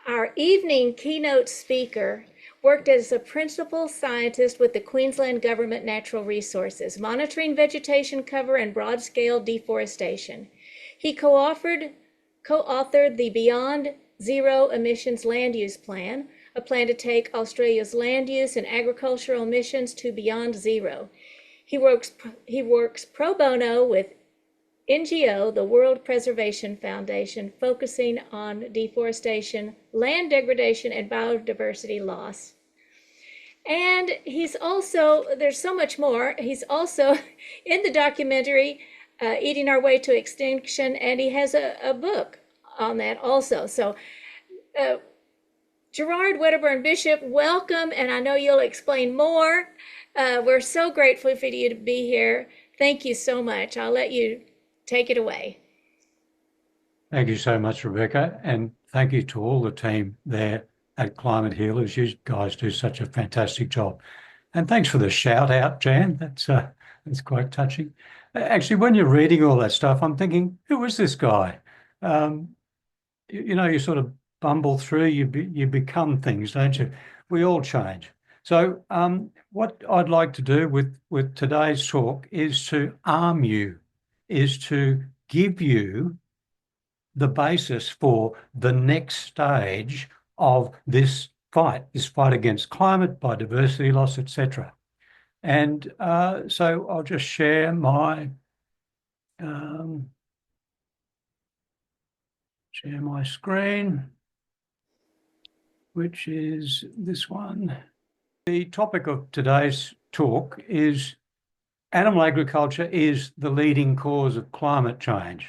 Our evening keynote speaker worked as a principal scientist with the Queensland Government Natural Resources, monitoring vegetation cover and broad-scale deforestation. He co-authored the Beyond Zero Emissions Land Use Plan, a plan to take Australia's land use and agricultural emissions to beyond zero. He works pro bono with NGO, the World Preservation Foundation, focusing on deforestation, land degradation, and biodiversity loss. And there's so much more. He's also in the documentary, Eating Our Way to Extinction, and he has a book on that also. So, Gerard Bisshop, welcome, and I know you'll explain more. We're so grateful for you to be here. Thank you so much. I'll let you take it away. Thank you so much, Rebecca, and thank you to all the team there at Climate Healers. You guys do such a fantastic job. And thanks for the shout out, Jan. That's quite touching. Actually, when you're reading all that stuff, I'm thinking, who is this guy? You sort of bumble through, you become things, don't you? We all change. So what I'd like to do with today's talk is to arm you, is to give you the basis for the next stage of this fight against climate, biodiversity loss, etc. And so I'll just share my screen, which is this one. The topic of today's talk is animal agriculture is the leading cause of climate change.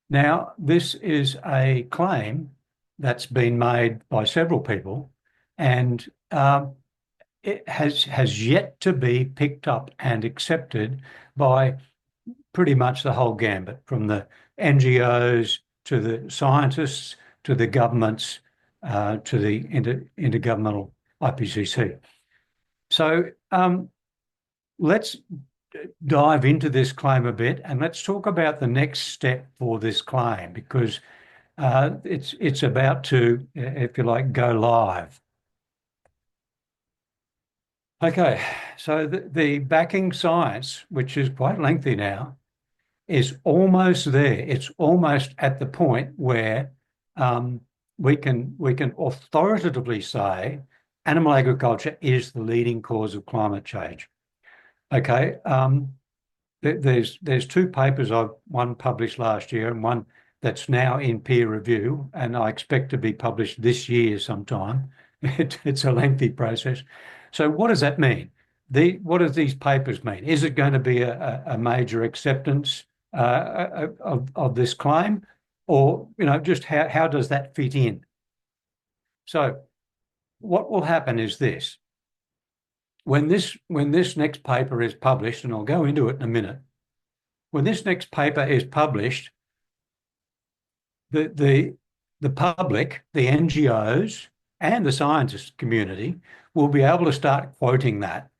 Now, this is a claim that's been made by several people, and it has yet to be picked up and accepted by pretty much the whole gambit, from the NGOs to the scientists to the governments to the intergovernmental IPCC. So let's dive into this claim a bit, and let's talk about the next step for this claim, because it's about to, if you like, go live. Okay, so the backing science, which is quite lengthy now, is almost there. It's almost at the point where we can authoritatively say animal agriculture is the leading cause of climate change. Okay, there's two papers, one published last year and one that's now in peer review, and I expect to be published this year sometime. It's a lengthy process. So what does that mean? What do these papers mean? Is it going to be a major acceptance of this claim, or just how does that fit in? So what will happen is this. When this next paper is published, and I'll go into it in a minute, when this next paper is published, the public, the NGOs, and the scientist community will be able to start quoting that.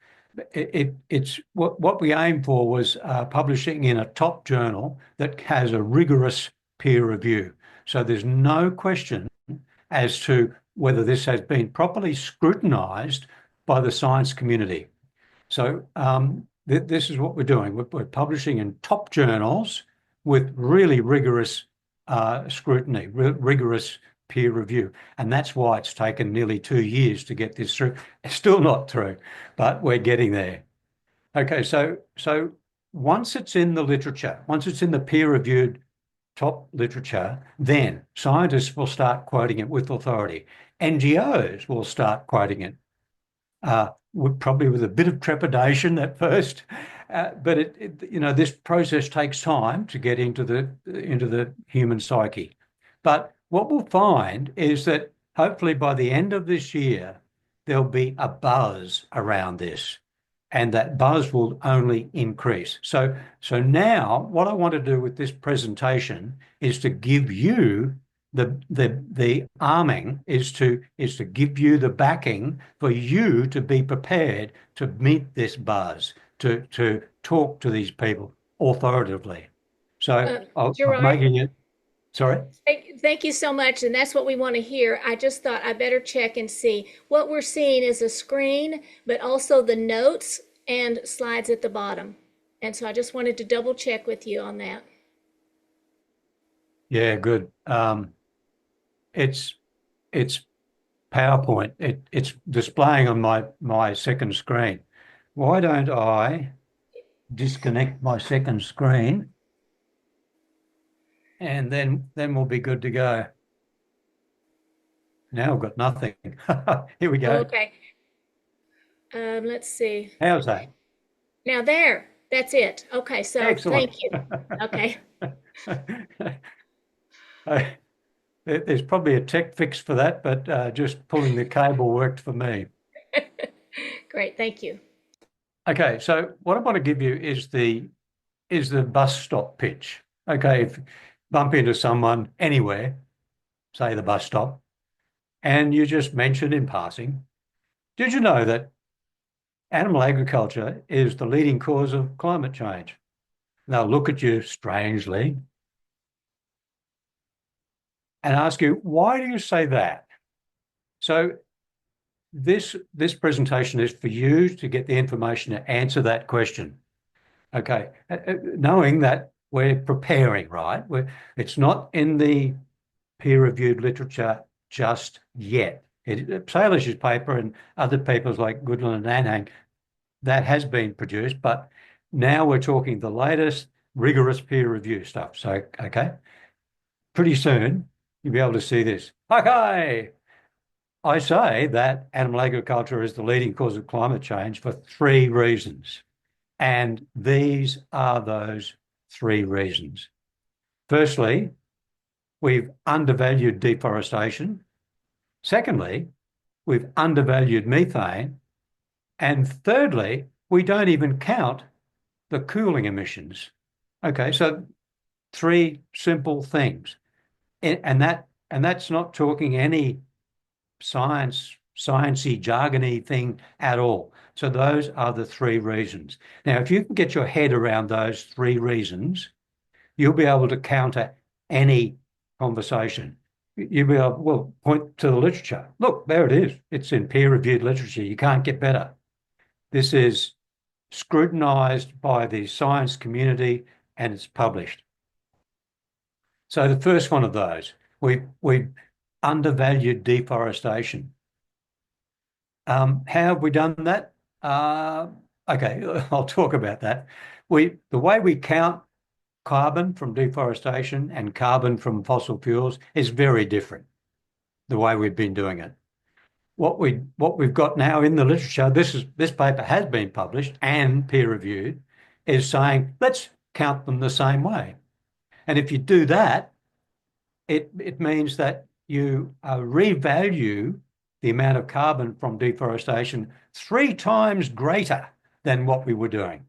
It's what we aim for was publishing in a top journal that has a rigorous peer review. So there's no question as to whether this has been properly scrutinised by the science community. So this is what we're doing. We're publishing in top journals with really rigorous scrutiny, rigorous peer review. And that's why it's taken nearly 2 years to get this through. It's still not through, but we're getting there. Okay, so once it's in the literature, once it's in the peer-reviewed top literature, then scientists will start quoting it with authority. NGOs will start quoting it, probably with a bit of trepidation at first, but this process takes time to get into the human psyche. But what we'll find is that hopefully by the end of this year, there'll be a buzz around this, and that buzz will only increase. So now what I want to do with this presentation is to give you the arming, is to give you the backing for you to be prepared to meet this buzz, to talk to these people authoritatively. So I'm Gerard, making it. Sorry? Thank you so much, and that's what we want to hear. I just thought I better check and see. What we're seeing is a screen, but also the notes and slides at the bottom. And so I just wanted to double check with you on that. Yeah, good. It's it's PowerPoint. It's displaying on my second screen. Why don't I disconnect my second screen and then we'll be good to go. Now I've got nothing. Here we go. Okay. Let's see. How's that? Now there, that's it. Okay, so Excellent. thank you. Okay. There's probably a tech fix for that, but just pulling the cable worked for me. Great, thank you. Okay, so what I want to give you is the bus stop pitch. Okay, if you bump into someone anywhere, say the bus stop, and you just mention in passing, did you know that animal agriculture is the leading cause of climate change? They'll look at you strangely and ask you, why do you say that? So this presentation is for you to get the information to answer that question. Okay, knowing that we're preparing, right? It's not in the peer-reviewed literature just yet. Salish's paper and other papers like Goodland and Anhang, that has been produced, but now we're talking the latest rigorous peer review stuff. So, okay, pretty soon you'll be able to see this. Okay, I say that animal agriculture is the leading cause of climate change for 3 reasons. And these are those 3 reasons. Firstly, we've undervalued deforestation. Secondly, we've undervalued methane. And thirdly, we don't even count the cooling emissions. Okay, so 3 simple things. And that's not talking any sciencey, jargony thing at all. So those are the 3 reasons. Now, if you can get your head around those 3 reasons, you'll be able to counter any conversation. You'll be able, well, point to the literature. Look, there it is. It's in peer-reviewed literature. You can't get better. This is scrutinized by the science community and it's published. So the first one of those, we've undervalued deforestation. How have we done that? Okay, I'll talk about that. The way we count carbon from deforestation and carbon from fossil fuels is very different, the way we've been doing it. What we've got now in the literature, this paper has been published and peer reviewed, is saying let's count them the same way. And if you do that, it means that you revalue the amount of carbon from deforestation 3 times greater than what we were doing.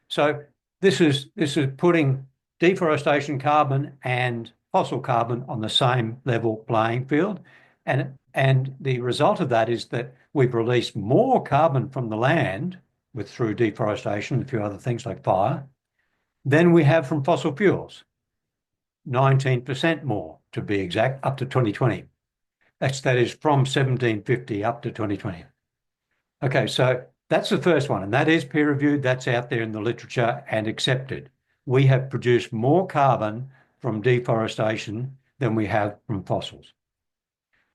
So this is putting deforestation carbon and fossil carbon on the same level playing field. And the result of that is that we've released more carbon from the land through deforestation and a few other things like fire than we have from fossil fuels. 19% more, to be exact, up to 2020. That is from 1750 up to 2020. Okay, so that's the first one, and that is peer-reviewed. That's out there in the literature and accepted. We have produced more carbon from deforestation than we have from fossils.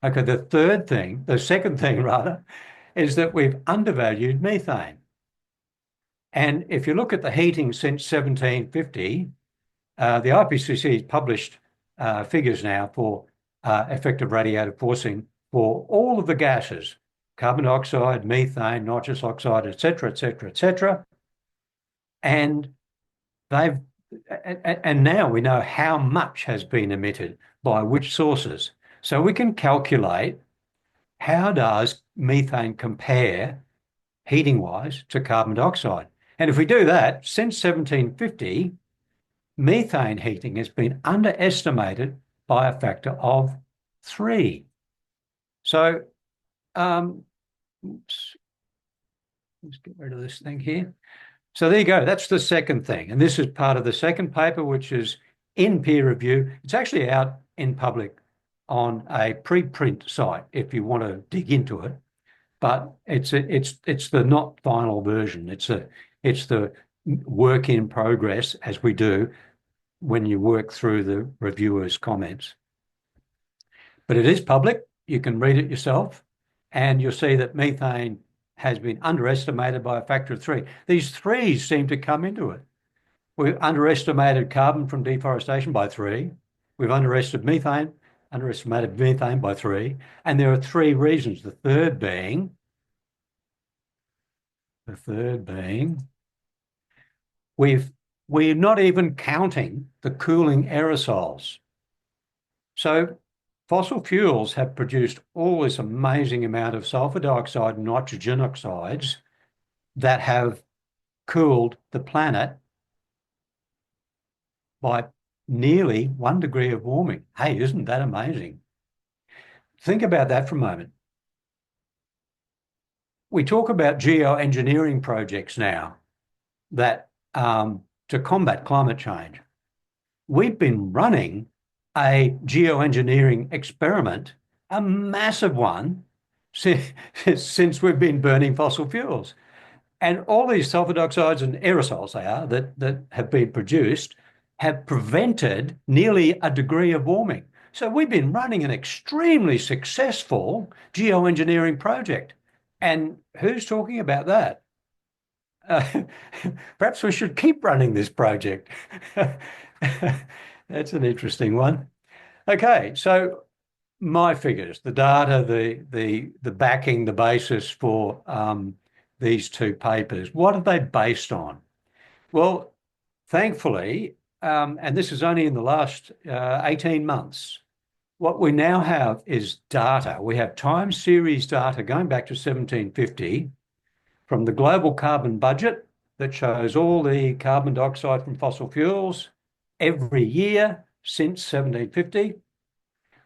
Okay, the second thing rather, is that we've undervalued methane. And if you look at the heating since 1750, the IPCC has published figures now for effective radiative forcing for all of the gases, carbon dioxide, methane, nitrous oxide, et cetera, et cetera, et cetera. And now we know how much has been emitted by which sources. So we can calculate how does methane compare heating-wise to carbon dioxide. And if we do that, since 1750, methane heating has been underestimated by a factor of 3. So, oops, let's get rid of this thing here. So there you go. That's the second thing. And this is part of the second paper, which is in peer review. It's actually out in public on a preprint site if you want to dig into it. But it's the not final version. It's the work in progress, as we do when you work through the reviewers' comments. But it is public. You can read it yourself, and you'll see that methane has been underestimated by a factor of 3. These threes seem to come into it. We've underestimated carbon from deforestation by 3. We've underestimated methane by 3. And there are 3 reasons. The third being we're not even counting the cooling aerosols. So fossil fuels have produced all this amazing amount of sulfur dioxide and nitrogen oxides that have cooled the planet by nearly 1 degree of warming. Hey, isn't that amazing? Think about that for a moment. We talk about geoengineering projects now that to combat climate change. We've been running a geoengineering experiment, a massive one, since we've been burning fossil fuels. And all these sulfur dioxides and aerosols that have been produced have prevented nearly 1 degree of warming. So we've been running an extremely successful geoengineering project. And who's talking about that? Perhaps we should keep running this project. That's an interesting one. Okay, so my figures, the data, the backing, the basis for these 2 papers, what are they based on? Well, thankfully, and this is only in the last 18 months, what we now have is data. We have time series data going back to 1750 from the global carbon budget that shows all the carbon dioxide from fossil fuels every year since 1750.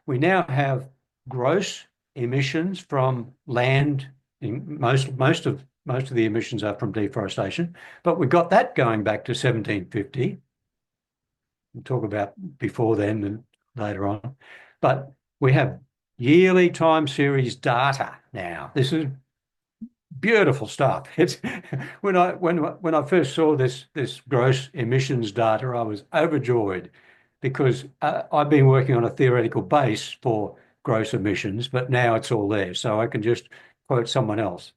We now have gross emissions from land. Most of the emissions are from deforestation, but we got that going back to 1750. We'll talk about before then and later on. But we have yearly time series data now. This is beautiful stuff. It's when I first saw this gross emissions data, I was overjoyed because I've been working on a theoretical base for gross emissions, but now it's all there, so I can just quote someone else.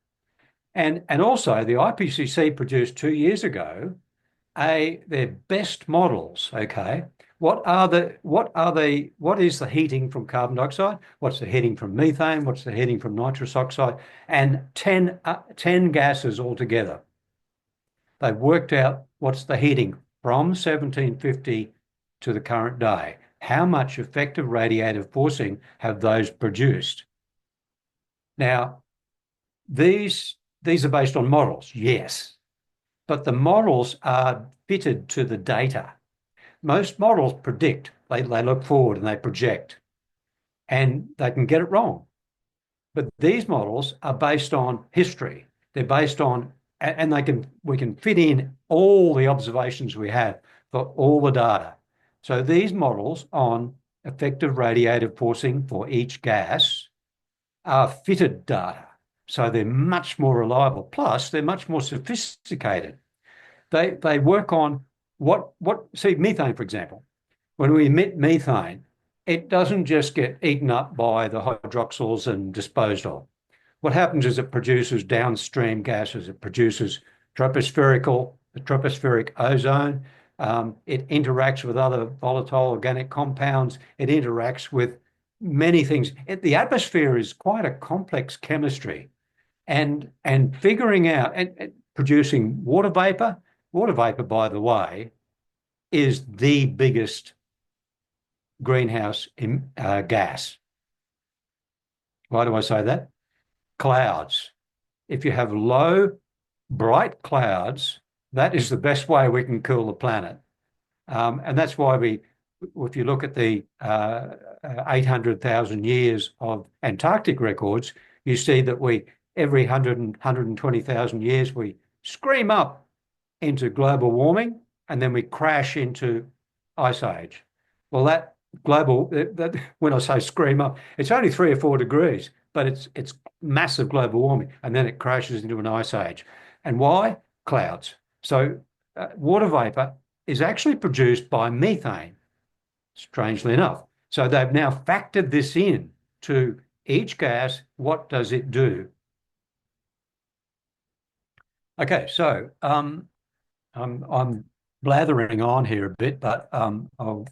And also the IPCC produced 2 years ago their best models. Okay, what is the heating from carbon dioxide? What's the heating from methane? What's the heating from nitrous oxide? And 10 gases altogether. They've worked out what's the heating from 1750 to the current day. How much effective radiative forcing have those produced? Now, these are based on models, yes, but the models are fitted to the data. Most models predict, they look forward and they project, and they can get it wrong. But these models are based on history. They're based on, and we can fit in all the observations we have for all the data. So these models on effective radiative forcing for each gas are fitted data. So they're much more reliable. Plus, they're much more sophisticated. They work on see, methane, for example. When we emit methane, it doesn't just get eaten up by the hydroxyls and disposed of. What happens is it produces downstream gases. It produces tropospheric ozone. It interacts with other volatile organic compounds. It interacts with many things. The atmosphere is quite a complex chemistry, and figuring out and producing water vapor. Water vapor, by the way, is the biggest greenhouse gas. Why do I say that? Clouds. If you have low, bright clouds, that is the best way we can cool the planet. And that's why if you look at the 800,000 years of Antarctic records, you see that every 120,000 years, we scream up into global warming, and then we crash into ice age. Well, that global, when I say scream up, it's only 3 or 4 degrees, but it's massive global warming, and then it crashes into an ice age. And why? Clouds. So water vapor is actually produced by methane, strangely enough. So they've now factored this in to each gas. What does it do? Okay, so I'm blathering on here a bit, but I'll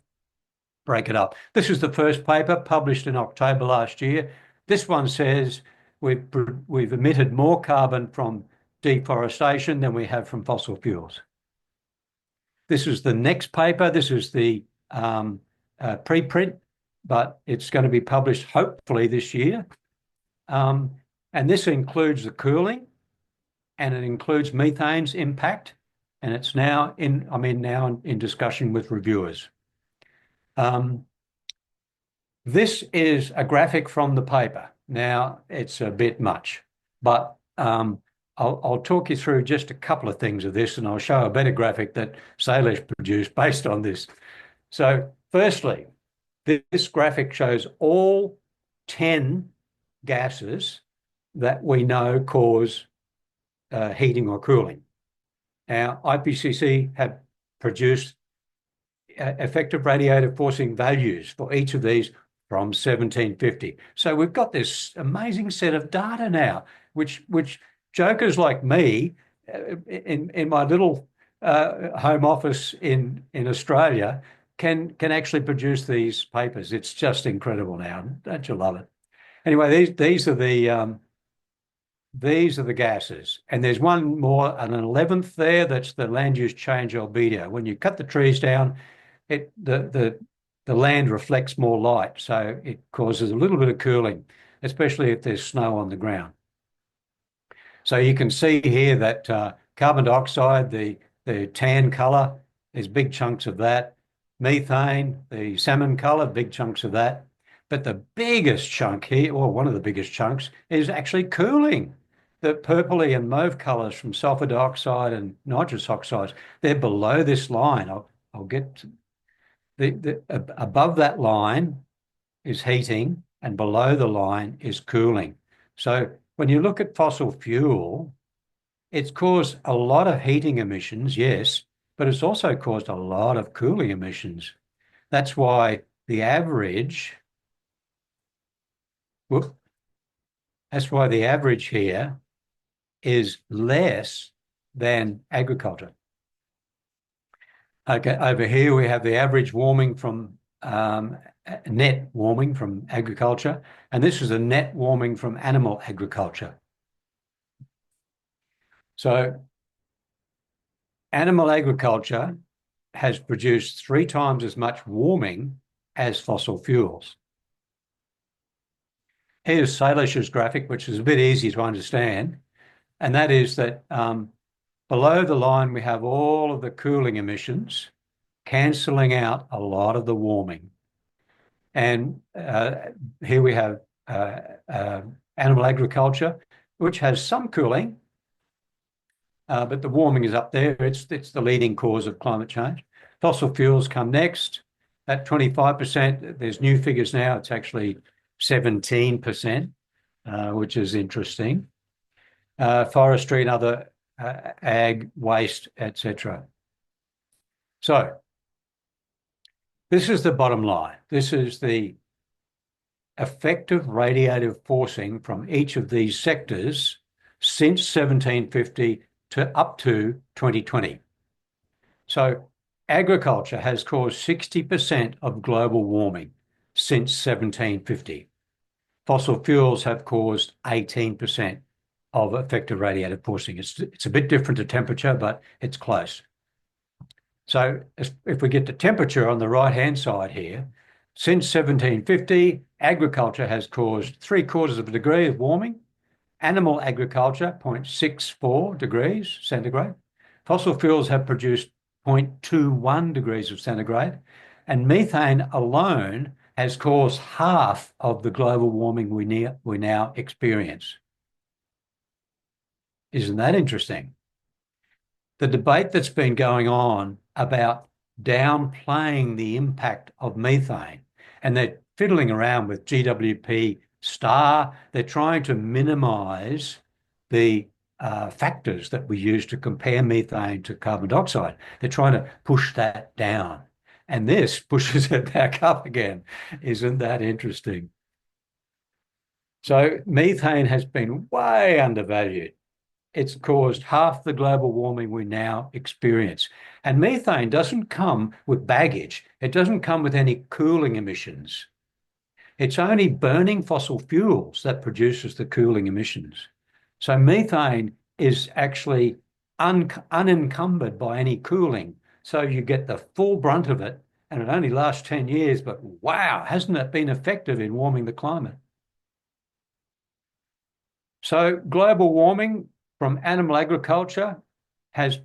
break it up. This is the first paper published in October last year. This one says we've emitted more carbon from deforestation than we have from fossil fuels. This is the next paper. This is the preprint, but it's going to be published hopefully this year. And this includes the cooling, and it includes methane's impact, and it's now in discussion with reviewers. This is a graphic from the paper. Now, it's a bit much, but I'll talk you through just a couple of things of this, and I'll show a better graphic that Salish produced based on this. So firstly, this graphic shows all 10 gases that we know cause heating or cooling. Now, IPCC have produced effective radiative forcing values for each of these from 1750. So we've got this amazing set of data now, which jokers like me in my little home office in Australia can actually produce these papers. It's just incredible now. Don't you love it? Anyway, these are the gases, and there's one more, an 11th there. That's the land use change albedo. When you cut the trees down, the land reflects more light, so it causes a little bit of cooling, especially if there's snow on the ground. So you can see here that carbon dioxide, the tan colour, there's big chunks of that. Methane, the salmon colour, big chunks of that. But the biggest chunk here, or one of the biggest chunks, is actually cooling. The purpley and mauve colours from sulfur dioxide and nitrous oxides, they're below this line. I'll get to above that line is heating, and below the line is cooling. So when you look at fossil fuel, it's caused a lot of heating emissions, yes, but it's also caused a lot of cooling emissions. That's why the average, here is less than agriculture. Okay, over here we have the average warming from net warming from agriculture, and this is a net warming from animal agriculture. So animal agriculture has produced 3 times as much warming as fossil fuels. Here's Salish's graphic, which is a bit easier to understand, and that is that below the line we have all of the cooling emissions cancelling out a lot of the warming. And here we have animal agriculture, which has some cooling, but the warming is up there. It's the leading cause of climate change. Fossil fuels come next at 25%. There's new figures now. It's actually 17%, which is interesting. Forestry and other ag waste, etc. So this is the bottom line. This is the effective radiative forcing from each of these sectors since 1750 to up to 2020. So agriculture has caused 60% of global warming since 1750. Fossil fuels have caused 18% of effective radiative forcing. It's a bit different to temperature, but it's close. So if we get to temperature on the right-hand side here, since 1750, agriculture has caused 3/4 of a degree of warming. Animal agriculture, 0.64 degrees centigrade. Fossil fuels have produced 0.21 degrees of centigrade. And methane alone has caused half of the global warming we now experience. Isn't that interesting? The debate that's been going on about downplaying the impact of methane. And they're fiddling around with GWP star. They're trying to minimize the factors that we use to compare methane to carbon dioxide. They're trying to push that down. And this pushes it back up again. Isn't that interesting? So methane has been way undervalued. It's caused half the global warming we now experience. And methane doesn't come with baggage. It doesn't come with any cooling emissions. It's only burning fossil fuels that produces the cooling emissions. So methane is actually unencumbered by any cooling. So you get the full brunt of it, and it only lasts 10 years, but wow, hasn't it been effective in warming the climate? So global warming from animal agriculture has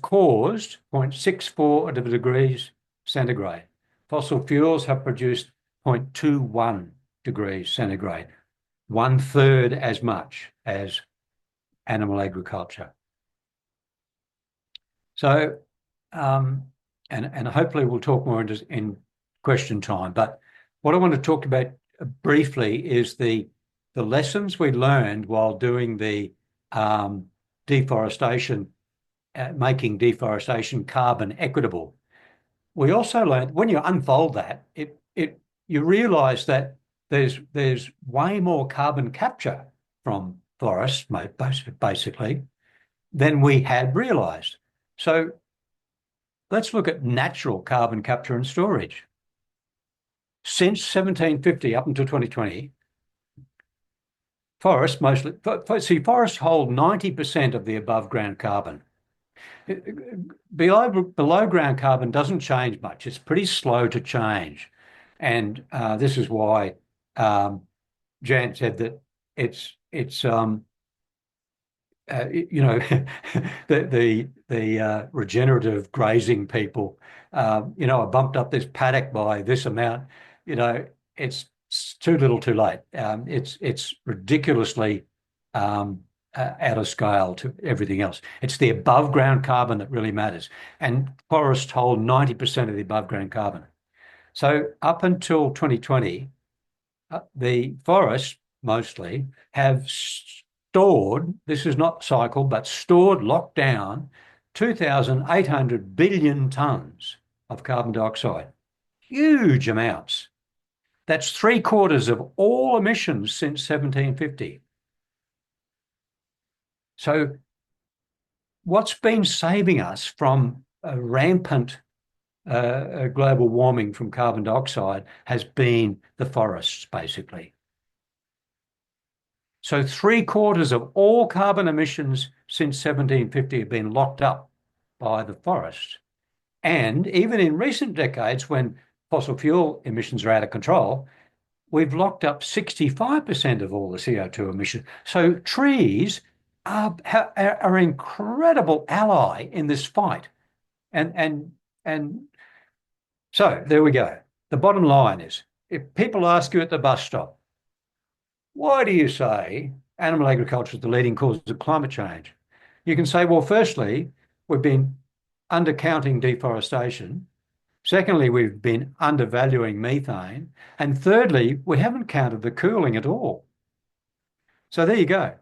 caused 0.64 degrees centigrade. Fossil fuels have produced 0.21 degrees centigrade, 1/3 as much as animal agriculture. So, and hopefully we'll talk more in question time. But what I want to talk about briefly is the lessons we learned while doing the deforestation, making deforestation carbon equitable. We also learned when you unfold that, you realise that there's way more carbon capture from forests, basically, than we had realised. So let's look at natural carbon capture and storage. Since 1750 up until 2020, forests hold 90% of the above ground carbon. Below ground carbon doesn't change much. It's pretty slow to change. And this is why Jan said that it's the regenerative grazing people, I bumped up this paddock by this amount, it's too little too late. It's ridiculously out of scale to everything else. It's the above ground carbon that really matters. And forests hold 90% of the above ground carbon. So up until 2020, the forests mostly have stored, this is not cycled, but stored, locked down 2,800 billion tonnes of carbon dioxide. Huge amounts. That's 3/4 of all emissions since 1750. So what's been saving us from a rampant global warming from carbon dioxide has been the forests, basically. So 3/4 of all carbon emissions since 1750 have been locked up by the forests. And even in recent decades, when fossil fuel emissions are out of control, we've locked up 65% of all the CO2 emissions. So trees are an incredible ally in this fight. And so there we go. The bottom line is, if people ask you at the bus stop, why do you say animal agriculture is the leading cause of climate change? You can say, well, firstly, we've been undercounting deforestation. Secondly, we've been undervaluing methane. And thirdly, we haven't counted the cooling at all. So there you go.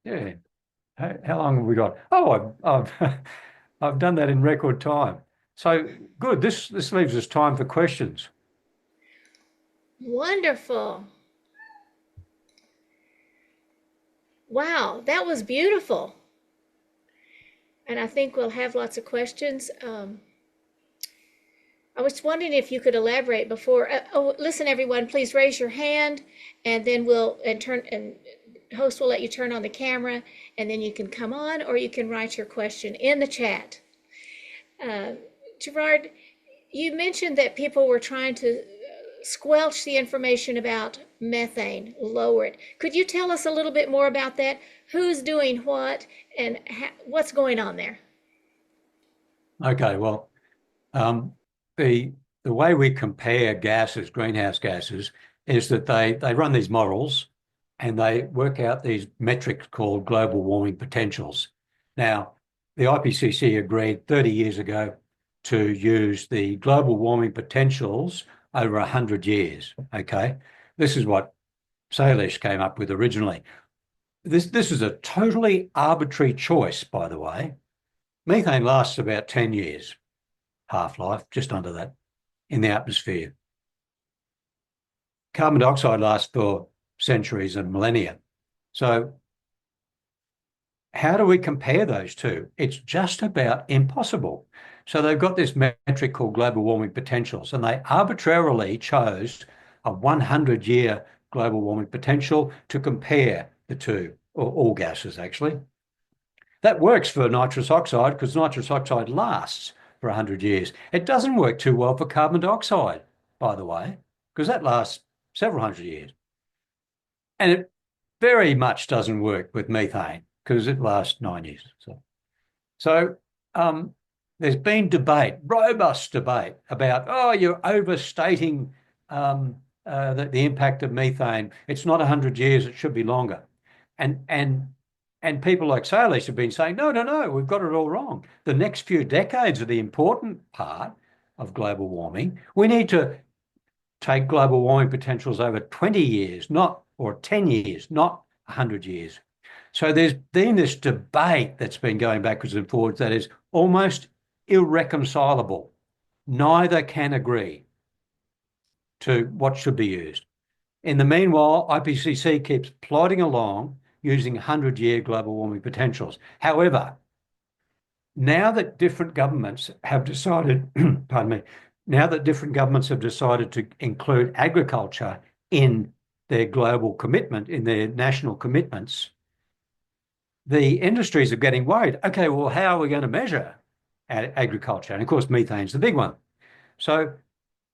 Yeah. How long have we got? Oh, I've done that in record time. So good. This leaves us time for questions. Wonderful. Wow, that was beautiful. And I think we'll have lots of questions. I was wondering if you could elaborate before. Listen, everyone, please raise your hand, and then host will let you turn on the camera, and then you can come on, or you can write your question in the chat. Gerard, you mentioned that people were trying to squelch the information about methane, lower it. Could you tell us a little bit more about that? Who's doing what, and what's going on there? Okay, well, the way we compare gases, greenhouse gases, is that they run these models and they work out these metrics called global warming potentials. Now, the IPCC agreed 30 years ago to use the global warming potentials over 100 years, okay? This is what Salish came up with originally. This is a totally arbitrary choice, by the way. Methane lasts about 10 years, half-life, just under that, in the atmosphere. Carbon dioxide lasts for centuries and millennia. So how do we compare those two? It's just about impossible. So they've got this metric called global warming potentials, and they arbitrarily chose a 100-year global warming potential to compare the two, or all gases actually. That works for nitrous oxide because nitrous oxide lasts for 100 years. It doesn't work too well for carbon dioxide, by the way, because that lasts several hundred years. And it very much doesn't work with methane because it lasts 9 years. So there's been debate, robust debate about, oh, you're overstating the impact of methane. It's not 100 years, it should be longer. And people like Salish have been saying, no, we've got it all wrong. The next few decades are the important part of global warming. We need to take global warming potentials over 20 years, or 10 years, not 100 years. So there's been this debate that's been going backwards and forwards that is almost irreconcilable. Neither can agree to what should be used. In the meanwhile, IPCC keeps plodding along using 100-year global warming potentials. However, now that different governments have decided, pardon me, now that different governments have decided to include agriculture in their global commitment, in their national commitments, the industries are getting worried. Okay, well, how are we going to measure agriculture? And of course, methane's the big one. So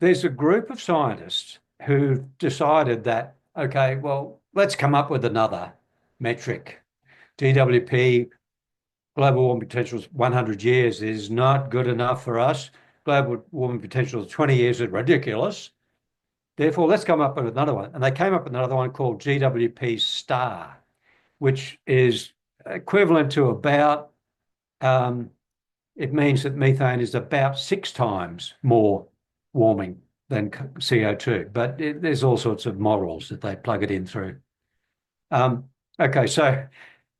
there's a group of scientists who've decided that, okay, well, let's come up with another metric. GWP, global warming potential, 100 years is not good enough for us. Global warming potential of 20 years is ridiculous. Therefore, let's come up with another one. And they came up with another one called GWP star, which is equivalent to about, it means that methane is about 6 times more warming than CO2, but there's all sorts of models that they plug it in through. Okay, so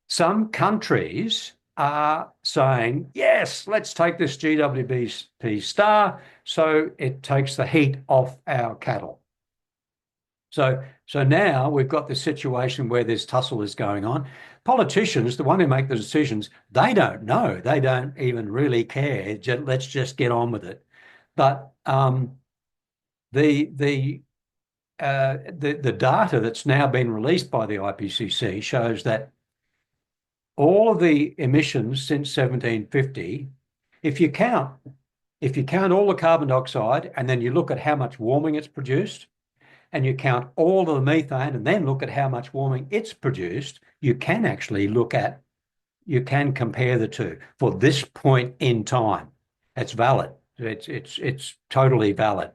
some countries are saying, yes, let's take this GWP star so it takes the heat off our cattle. So now we've got this situation where this tussle is going on. Politicians, the one who make the decisions, they don't know. They don't even really care. Let's just get on with it. But the data that's now been released by the IPCC shows that all of the emissions since 1750, if you count all the carbon dioxide and then you look at how much warming it's produced, and you count all of the methane and then look at how much warming it's produced, you can compare the two for this point in time. It's valid. It's totally valid.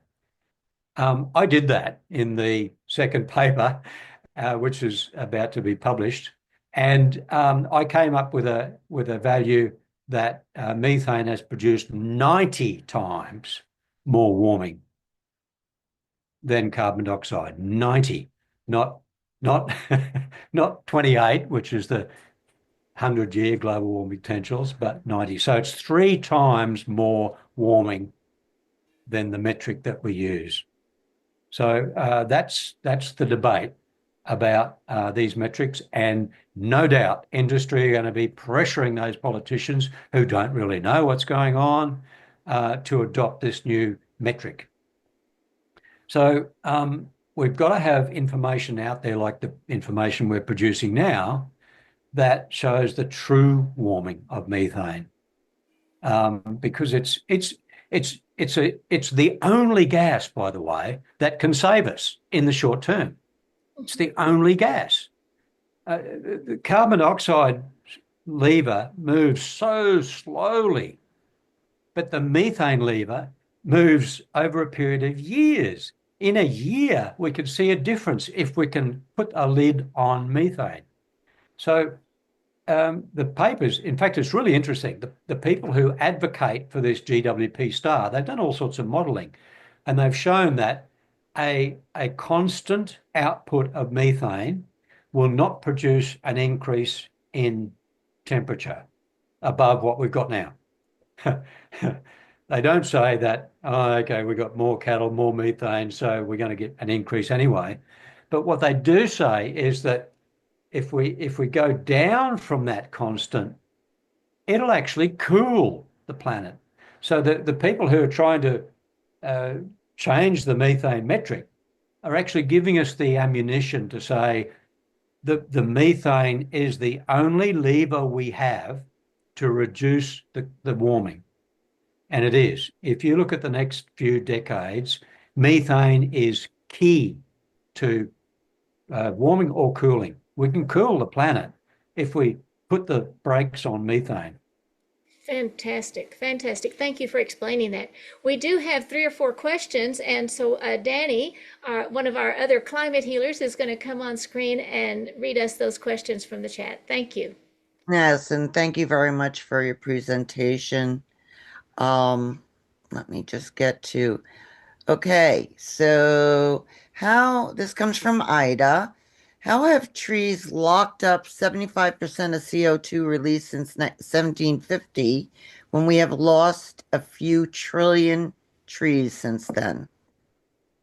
I did that in the second paper, which is about to be published, and I came up with a value that methane has produced 90 times more warming than carbon dioxide. 90, not 28, which is the 100-year global warming potentials, but 90. So it's 3 times more warming than the metric that we use. So that's the debate about these metrics, and no doubt industry are going to be pressuring those politicians who don't really know what's going on to adopt this new metric. So we've got to have information out there like the information we're producing now that shows the true warming of methane, because it's the only gas, by the way, that can save us in the short term. It's the only gas. The carbon dioxide lever moves so slowly, but the methane lever moves over a period of years. In a year, we can see a difference if we can put a lid on methane. So the papers, in fact, it's really interesting. The people who advocate for this GWP star, they've done all sorts of modeling, and they've shown that a constant output of methane will not produce an increase in temperature above what we've got now. They don't say that, oh, okay, we've got more cattle, more methane, so we're going to get an increase anyway. But what they do say is that if we go down from that constant, it'll actually cool the planet. So the people who are trying to uh, change the methane metric are actually giving us the ammunition to say the methane is the only lever we have to reduce the warming. And it is. If you look at the next few decades, methane is key to warming or cooling. We can cool the planet if we put the brakes on methane. Fantastic, fantastic. Thank you for explaining that. We do have 3 or 4 questions, and so Danny, one of our other climate healers, is going to come on screen and read us those questions from the chat. Thank you. Yes, and thank you very much for your presentation. Let me just get to, okay, so this comes from Ida. How have trees locked up 75% of CO2 released since 1750 when we have lost a few trillion trees since then?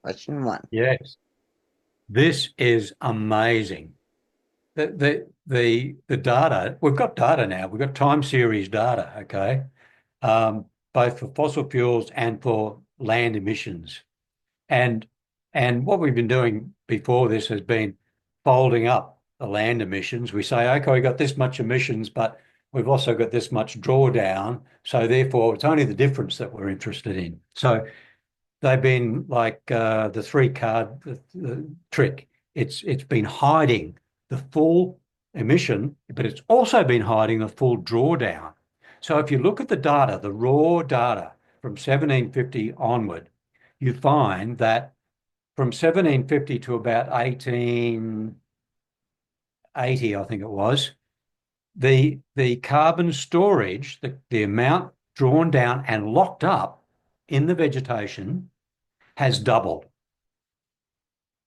Question 1. Yes, this is amazing. The data, we've got data now. We've got time series data, okay, both for fossil fuels and for land emissions. And what we've been doing before this has been folding up the land emissions. We say, okay, we've got this much emissions, but we've also got this much drawdown. So therefore, it's only the difference that we're interested in. So they've been like the 3-card the trick. It's been hiding the full emission, but it's also been hiding the full drawdown. So if you look at the data, the raw data from 1750 onward, you find that from 1750 to about 1880, I think it was, the carbon storage, the amount drawn down and locked up in the vegetation has doubled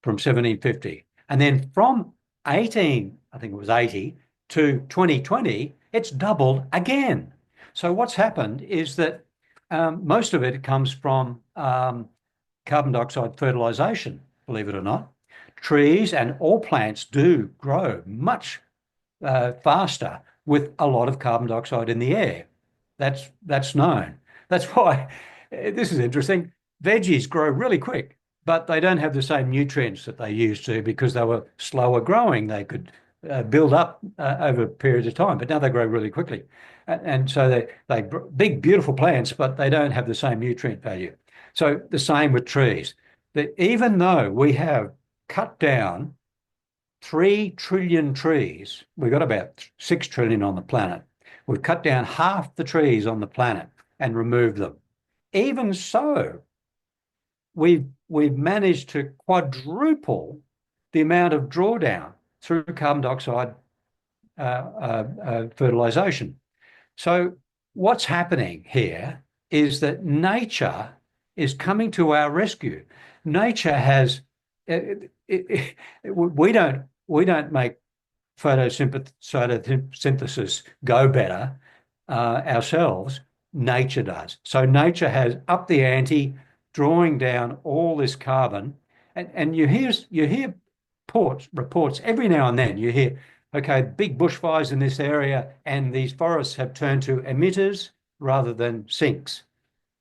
from 1750. And then from 18, I think it was 80 to 2020, it's doubled again. So what's happened is that most of it comes from carbon dioxide fertilization, believe it or not. Trees and all plants do grow much faster with a lot of carbon dioxide in the air. That's known. That's why this is interesting. Veggies grow really quick, but they don't have the same nutrients that they used to because they were slower growing. They could build up over periods of time, but now they grow really quickly. And so they big, beautiful plants, but they don't have the same nutrient value. So the same with trees. That even though we have cut down 3 trillion trees, we've got about 6 trillion on the planet. We've cut down half the trees on the planet and removed them. Even so, we've managed to quadruple the amount of drawdown through carbon dioxide fertilization. So what's happening here is that nature is coming to our rescue. Nature has we don't make photosynthesis go better ourselves. Nature does. So nature has upped the ante, drawing down all this carbon, and you hear reports every now and then. You hear, okay, big bushfires in this area, and these forests have turned to emitters rather than sinks.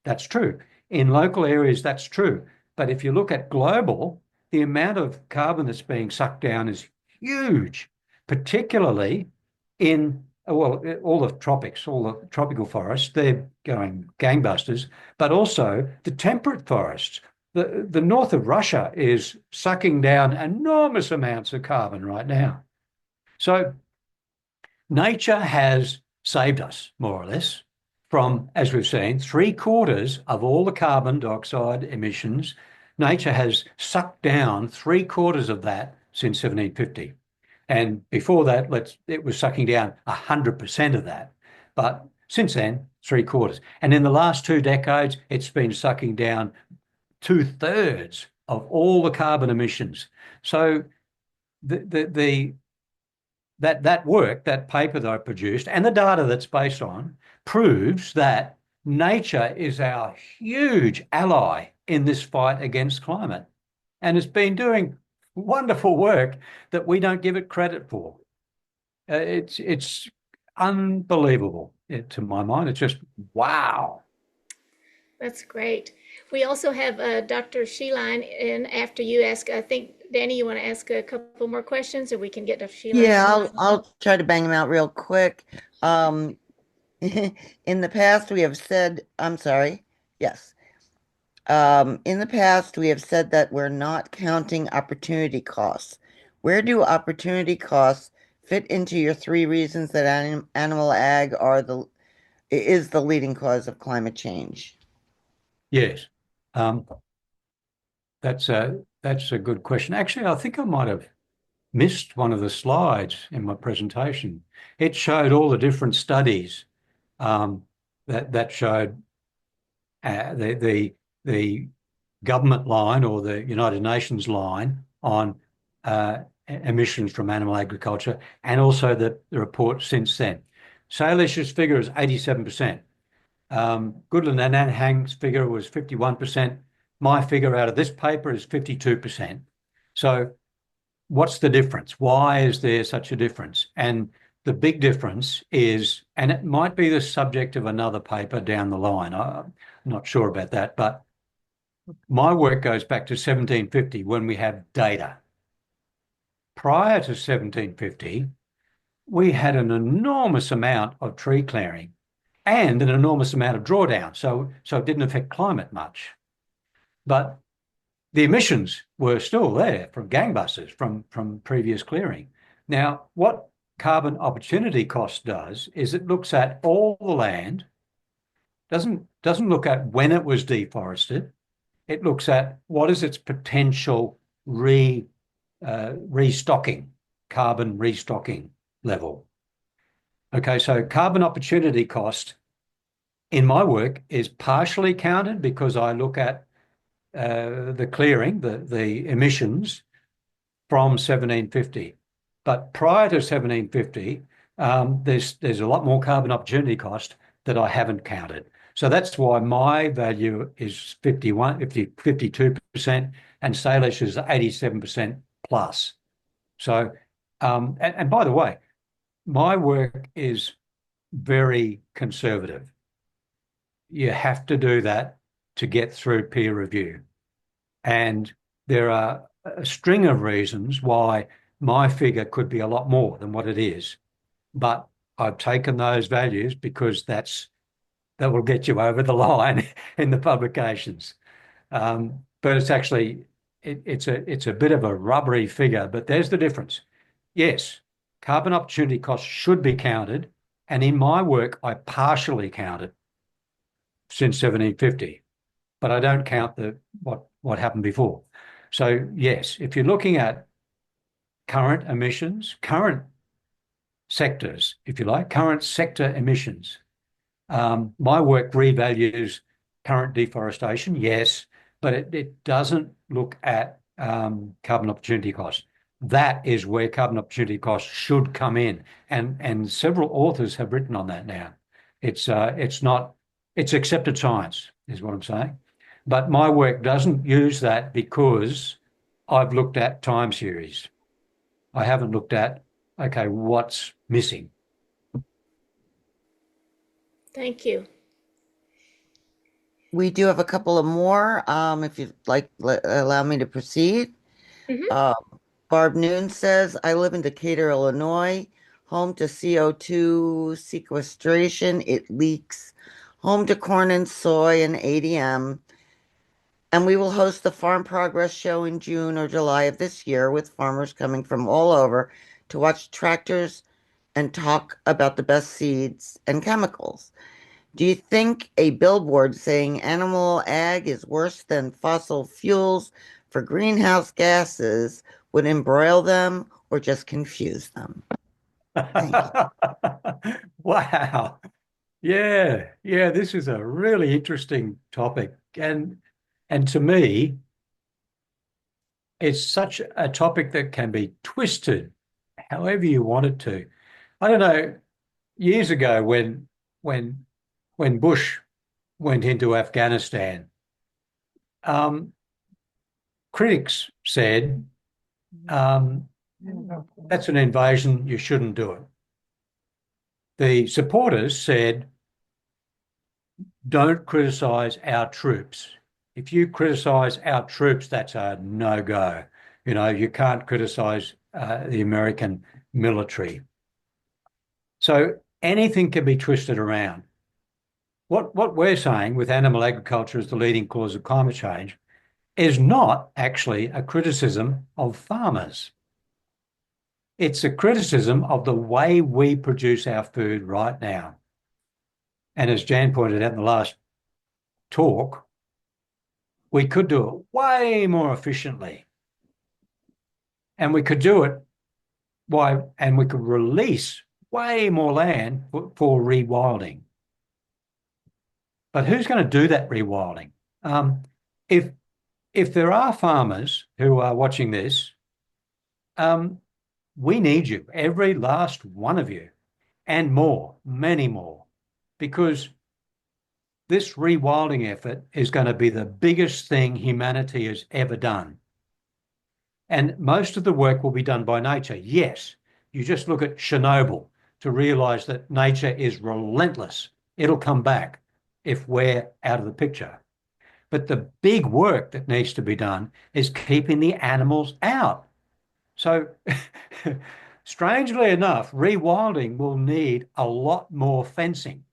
That's true. In local areas, that's true. But if you look at global, the amount of carbon that's being sucked down is huge, particularly in, well, all the tropics, all the tropical forests, they're going gangbusters, but also the temperate forests. The north of Russia is sucking down enormous amounts of carbon right now. So nature has saved us, more or less, from, as we've seen, 3/4 of all the carbon dioxide emissions. Nature has sucked down 3/4 of that since 1750. And before that, it was sucking down 100% of that. But since then, 3/4. And in the last 2 decades, it's been sucking down 2/3 of all the carbon emissions. So that work, that paper that I produced, and the data that's based on, proves that nature is our huge ally in this fight against climate, and it's been doing wonderful work that we don't give it credit for. It's unbelievable to my mind. It's just wow. That's great. We also have Dr. Sheline in after you ask. I think, Danny, you want to ask a couple more questions, or we can get to Sheline? Yeah, I'll try to bang them out real quick. In the past, we have said, I'm sorry. Yes. In the past, we have said that we're not counting opportunity costs. Where do opportunity costs fit into your 3 reasons that animal ag is the leading cause of climate change? Yes. That's a good question. Actually, I think I might have missed one of the slides in my presentation. It showed all the different studies that showed the government line or the United Nations line on emissions from animal agriculture, and also the report since then. Salish's figure is 87%. Goodland and Hang's figure was 51%. My figure out of this paper is 52%. So what's the difference? Why is there such a difference? And the big difference is, and it might be the subject of another paper down the line, I'm not sure about that, but my work goes back to 1750 when we have data. Prior to 1750, we had an enormous amount of tree clearing and an enormous amount of drawdown, so it didn't affect climate much. But the emissions were still there from gangbusters from previous clearing. Now, what carbon opportunity cost does is it looks at all the land, doesn't look at when it was deforested. It looks at what is its potential restocking, carbon restocking level. Okay, so carbon opportunity cost in my work is partially counted because I look at the clearing, the emissions from 1750. But prior to 1750, there's a lot more carbon opportunity cost that I haven't counted. So that's why my value is 52%, and Salish is 87% plus. So, and by the way, my work is very conservative. You have to do that to get through peer review. And there are a string of reasons why my figure could be a lot more than what it is. But I've taken those values because that will get you over the line in the publications. But it's actually, it's a bit of a rubbery figure, but there's the difference. Yes, carbon opportunity costs should be counted. And in my work, I partially count it since 1750, but I don't count what happened before. So yes, if you're looking at current emissions, current sectors, if you like, current sector emissions, my work revalues current deforestation, yes, but it doesn't look at carbon opportunity costs. That is where carbon opportunity costs should come in, and several authors have written on that now. It's accepted science, is what I'm saying. But my work doesn't use that because I've looked at time series. I haven't looked at, okay, what's missing. Thank you. We do have a couple of more, if you'd like, allow me to proceed. Barb Noon says, I live in Decatur, Illinois, home to CO2 sequestration. It leaks. Home to corn and soy and ADM. And we will host the Farm Progress Show in June or July of this year with farmers coming from all over to watch tractors and talk about the best seeds and chemicals. Do you think a billboard saying animal ag is worse than fossil fuels for greenhouse gases would embroil them or just confuse them? Thank you. Wow. Yeah, yeah, this is a really interesting topic. And to me, it's such a topic that can be twisted however you want it to. I don't know, years ago when when Bush went into Afghanistan, um, critics said, um, that's an invasion, you shouldn't do it. The supporters said, don't criticize our troops. If you criticize our troops, that's a no-go. You know, you can't criticize the American military. So anything can be twisted around. What we're saying with animal agriculture as the leading cause of climate change is not actually a criticism of farmers. It's a criticism of the way we produce our food right now. And as Jan pointed out in the last talk, we could do it way more efficiently. And we could do it and we could release way more land for rewilding. But who's going to do that rewilding? If there are farmers who are watching this, we need you, every last one of you, and more, many more, because this rewilding effort is going to be the biggest thing humanity has ever done. And most of the work will be done by nature. Yes, you just look at Chernobyl to realize that nature is relentless. It'll come back if we're out of the picture. But the big work that needs to be done is keeping the animals out. So, strangely enough, rewilding will need a lot more fencing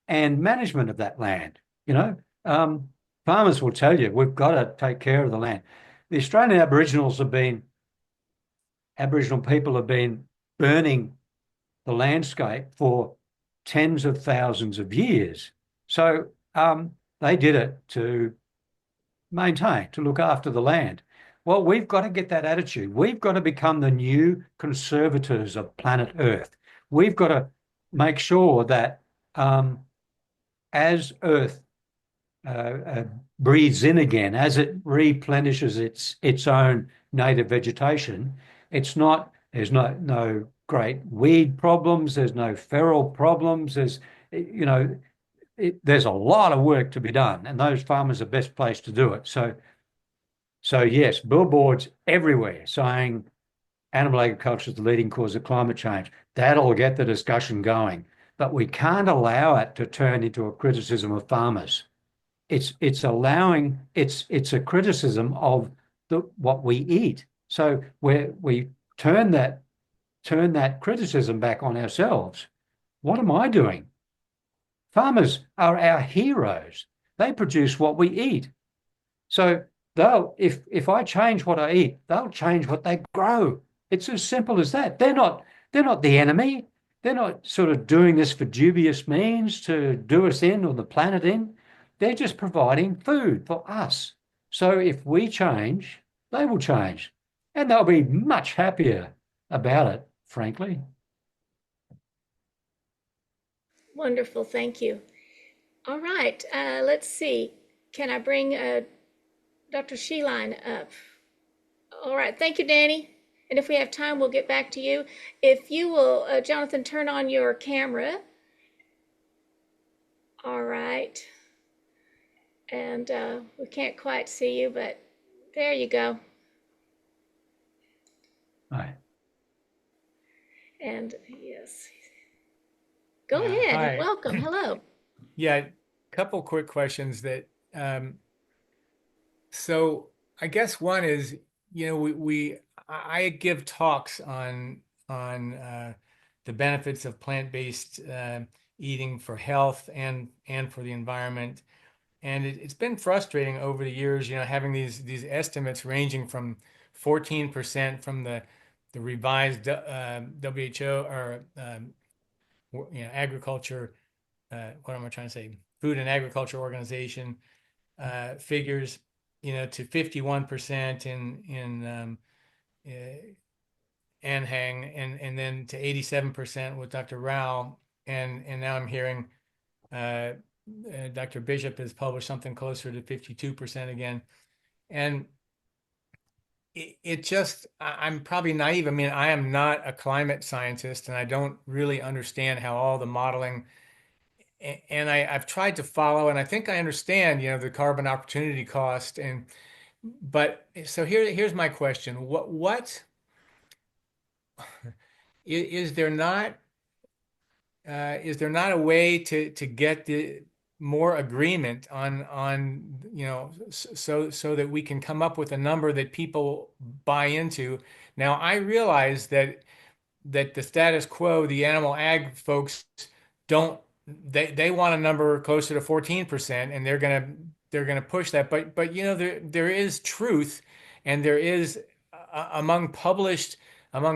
and management of that land. You know, farmers will tell you we've got to take care of the land. The Australian Aboriginal people have been burning the landscape for tens of thousands of years. So they did it to maintain, to look after the land. Well, we've got to get that attitude. We've got to become the new conservators of planet Earth. We've got to make sure that as Earth breathes in again, as it replenishes its own native vegetation, there's no great weed problems, there's no feral problems, there's a lot of work to be done, and those farmers are best placed to do it. So yes, billboards everywhere saying animal agriculture is the leading cause of climate change. That'll get the discussion going, but we can't allow it to turn into a criticism of farmers. It's a criticism of what we eat. So we turn that criticism back on ourselves. What am I doing? Farmers are our heroes. They produce what we eat. So if I change what I eat, they'll change what they grow. It's as simple as that. They're not the enemy. They're not sort of doing this for dubious means to do us in or the planet in. They're just providing food for us. So if we change, they will change. And they'll be much happier about it, frankly. Wonderful, thank you. All right, let's see. Can I bring Dr. Sheline up? All right, thank you, Danny. And if we have time, we'll get back to you. If you will, Jonathan, turn on your camera. All right. And we can't quite see you, but there you go. Hi. And yes. Go ahead. Hi. Welcome. Hello. Yeah, a couple quick questions that so I guess one is, I give talks on the benefits of plant-based eating for health and for the environment. And it's been frustrating over the years, having these estimates ranging from 14% from the revised WHO or agriculture. What am I trying to say? Food and Agriculture Organization figures, to 51% in Anhang, and then to 87% with Dr. Rao, and now I'm hearing Dr. Bishop has published something closer to 52% again. And it just, I'm probably naive. I mean, I am not a climate scientist, and I don't really understand how all the modeling, and I've tried to follow, and I think I understand, the carbon opportunity cost. But so here's my question. What is there not a way to get the more agreement on so that we can come up with a number that people buy into? Now, I realize that the status quo, the animal ag folks don't, they want a number closer to 14%, and they're gonna push that. But there is truth, and there is among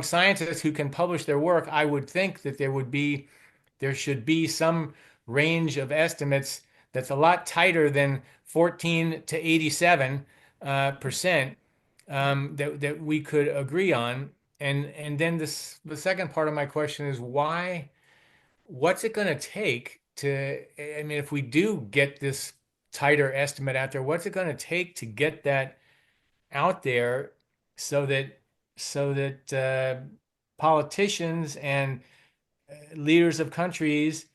scientists who can publish their work. I would think that there should be some range of estimates that's a lot tighter than 14 to 87 percent, that we could agree on. And then the second part of my question is what's it going to take to, I mean, if we do get this tighter estimate out there, what's it going to take to get that out there so that politicians and leaders of countries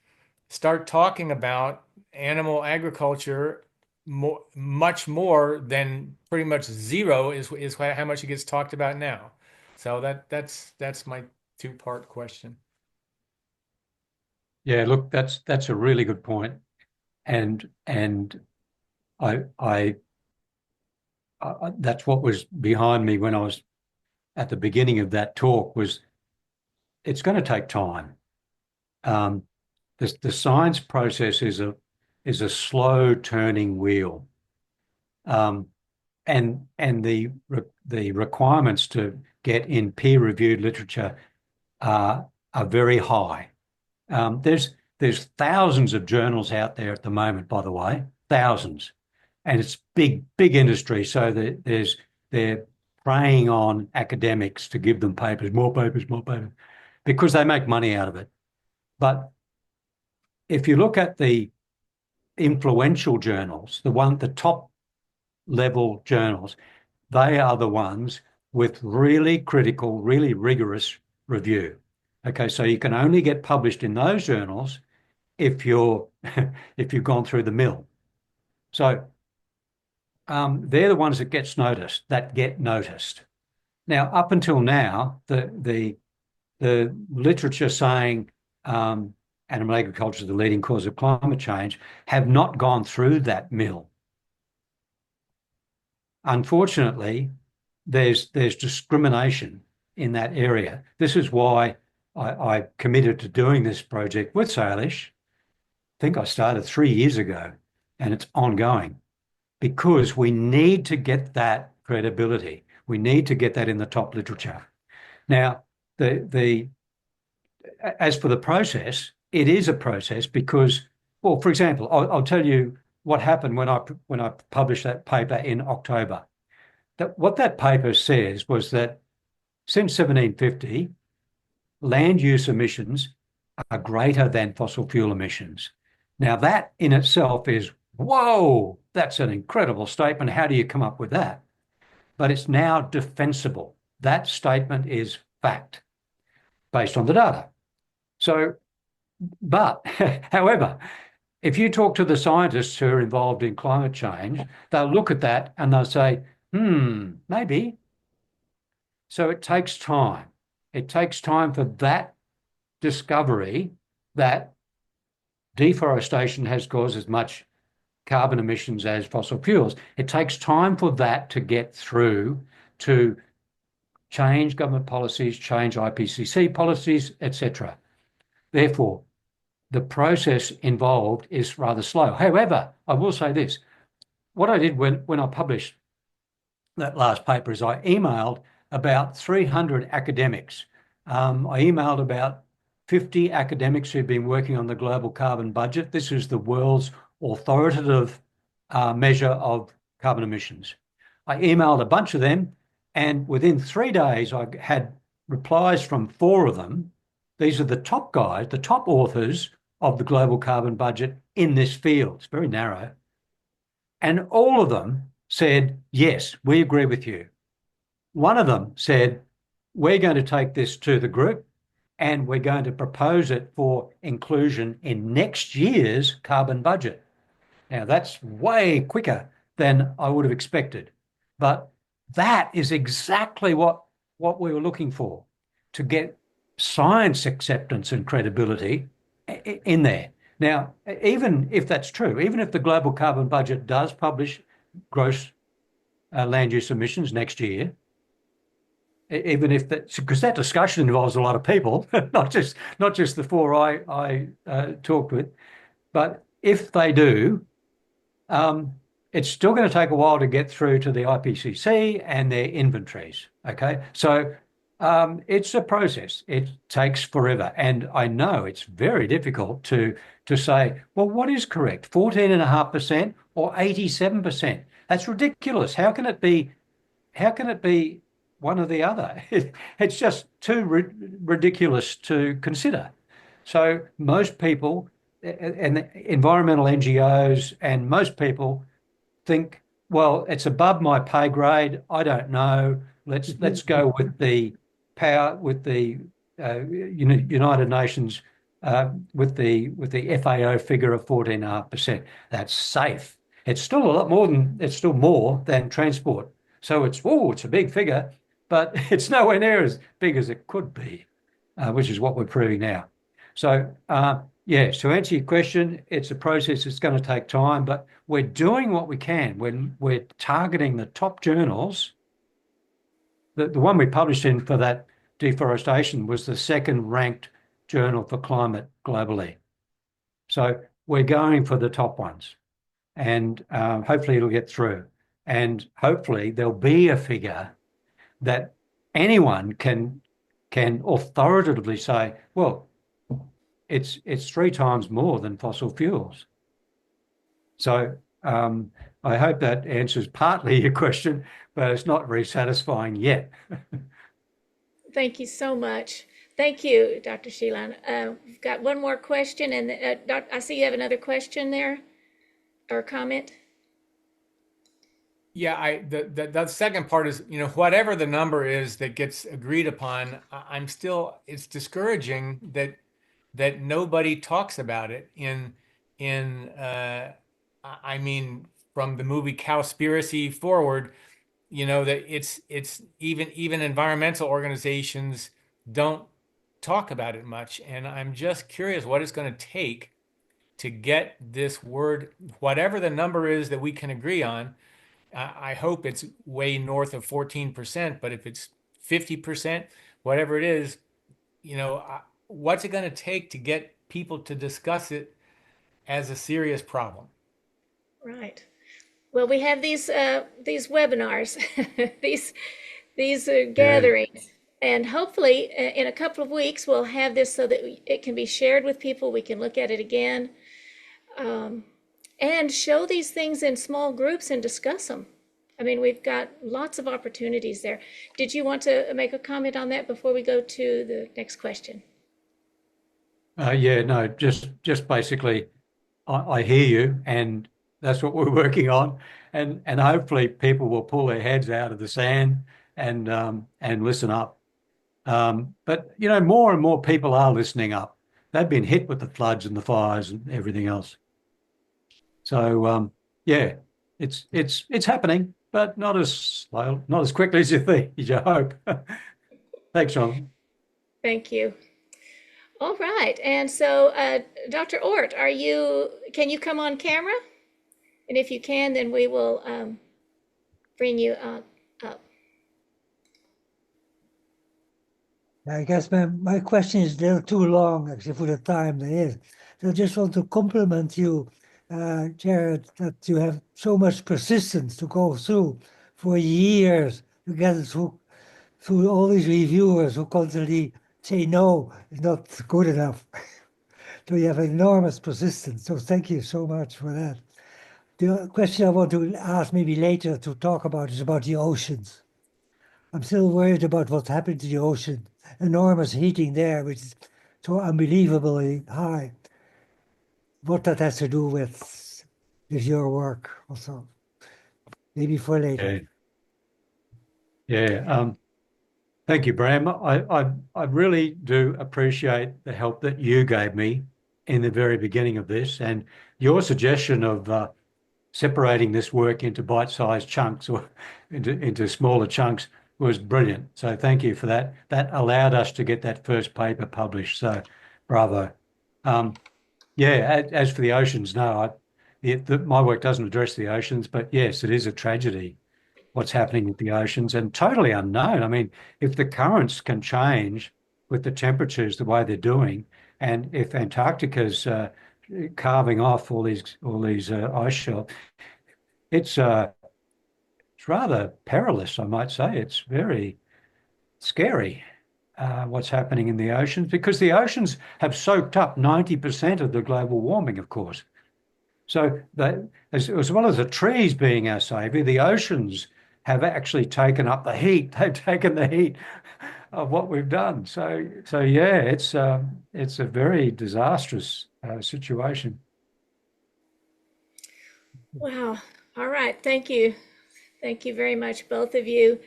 start talking about animal agriculture much more than pretty much zero is how much it gets talked about now. So that's my two-part question. Yeah, look, that's a really good point, and I that's what was behind me when I was at the beginning of that talk. Was it's going to take time. The science process is a slow turning wheel, and the requirements to get in peer reviewed literature are very high. There's thousands of journals out there at the moment, by the way, thousands, and it's big industry. So they're preying on academics to give them more papers, because they make money out of it. But if you look at the influential journals, the top level journals, they are the ones with really critical, really rigorous review. Okay, so you can only get published in those journals if you've gone through the mill. So they're the ones that get noticed. Now, up until now, the literature saying animal agriculture is the leading cause of climate change have not gone through that mill. Unfortunately, there's discrimination in that area. This is why I committed to doing this project with Salish. I think I started 3 years ago, and it's ongoing, because we need to get that credibility. We need to get that in the top literature. Now, as for the process, it is a process because, well, for example, I'll tell you what happened when I published that paper in October. What that paper says was that since 1750, land use emissions are greater than fossil fuel emissions. Now, that in itself is, whoa, that's an incredible statement. How do you come up with that? But it's now defensible. That statement is fact based on the data. So, but however, if you talk to the scientists who are involved in climate change, they'll look at that and they'll say, maybe. So it takes time. It takes time for that discovery that deforestation has caused as much carbon emissions as fossil fuels. It takes time for that to get through to change government policies, change IPCC policies, etc. Therefore, the process involved is rather slow. However, I will say this. What I did when I published that last paper is I emailed about 300 academics. I emailed about 50 academics who've been working on the global carbon budget. This is the world's authoritative measure of carbon emissions. I emailed a bunch of them, and within 3 days, I had replies from 4 of them. These are the top guys, the top authors of the global carbon budget in this field. It's very narrow. And all of them said, yes, we agree with you. One of them said, we're going to take this to the group and we're going to propose it for inclusion in next year's carbon budget. Now, that's way quicker than I would have expected. But that is exactly what we were looking for, to get science acceptance and credibility in there. Now, even if that's true, even if the global carbon budget does publish gross land use emissions next year, even if that, because that discussion involves a lot of people, not just the 4 I talked with, but if they do, it's still going to take a while to get through to the IPCC and their inventories. Okay, so it's a process. It takes forever, and I know it's very difficult to say, well, what is correct, 14.5% or 87%? That's ridiculous. How can it be? How can it be one or the other? It's just too ridiculous to consider. So most people and environmental NGOs and most people think, well, it's above my pay grade. I don't know. Let's go with the power, with the United Nations, with the FAO figure of 14.5%. That's safe. It's still a lot more than, it's still more than transport. So it's a big figure, but it's nowhere near as big as it could be, which is what we're proving now. So yeah, to answer your question, it's a process that's going to take time, but we're doing what we can. When we're targeting the top journals, the one we published in for that deforestation was the 2nd ranked journal for climate globally. So we're going for the top ones, and hopefully it'll get through. And hopefully there'll be a figure that anyone can authoritatively say, well, it's 3 times more than fossil fuels. So I hope that answers partly your question, but it's not very satisfying yet. Thank you so much. Thank you, Dr. Sheelan. We've got one more question, and I see you have another question there, or comment. Yeah, the second part is, whatever the number is that gets agreed upon, it's discouraging that nobody talks about it I mean, from the movie Cowspiracy forward, that it's even environmental organizations don't talk about it much. And I'm just curious what it's going to take to get this word, whatever the number is that we can agree on. I hope it's way north of 14%, but if it's 50%, whatever it is, what's it going to take to get people to discuss it as a serious problem? Right. Well, we have these webinars, these gatherings, and hopefully in a couple of weeks we'll have this so that it can be shared with people. We can look at it again, and show these things in small groups and discuss them. I mean, we've got lots of opportunities there. Did you want to make a comment on that before we go to the next question? Yeah, no, just basically, I hear you, and that's what we're working on, and hopefully people will pull their heads out of the sand and listen up. But more and more people are listening up. They've been hit with the floods and the fires and everything else. So yeah, it's happening, but not as slow, not as quickly as you think, as you hope. Thanks, John. Thank you. All right, and so Dr. Ort, can you come on camera? And if you can, then we will bring you up. I guess my question is a little too long, actually, for the time there is. So I just want to compliment you, Gerard, that you have so much persistence to go through for years to get it through all these reviewers who constantly say no, it's not good enough. So you have enormous persistence. So thank you so much for that. The question I want to ask maybe later to talk about is about the oceans. I'm still worried about what's happening to the ocean. Enormous heating there, which is so unbelievably high. What that has to do with your work also. Maybe for later. Yeah. Thank you, Bram. I really do appreciate the help that you gave me in the very beginning of this, and your suggestion of separating this work into bite-sized chunks or into smaller chunks was brilliant. So thank you for that. That allowed us to get that first paper published. So bravo. Yeah, as for the oceans, no, my work doesn't address the oceans, but yes, it is a tragedy what's happening with the oceans and totally unknown. I mean, if the currents can change with the temperatures the way they're doing, and if Antarctica's carving off all these ice shelves, it's rather perilous, I might say. It's very scary what's happening in the oceans because the oceans have soaked up 90% of the global warming, of course. So as well as the trees being our savior, the oceans have actually taken up the heat. They've taken the heat of what we've done. So yeah, it's a very disastrous situation. Wow. All right. Thank you. Thank you very much, both of you.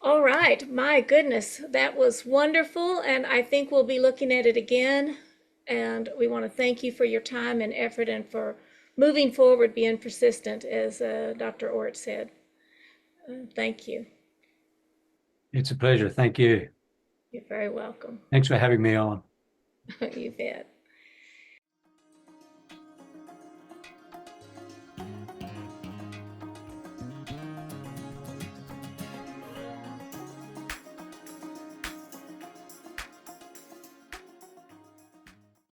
All right. My goodness, that was wonderful. And I think we'll be looking at it again. And we want to thank you for your time and effort and for moving forward, being persistent, as Dr. Ort said. Thank you. It's a pleasure. Thank you. You're very welcome. Thanks for having me on. You bet.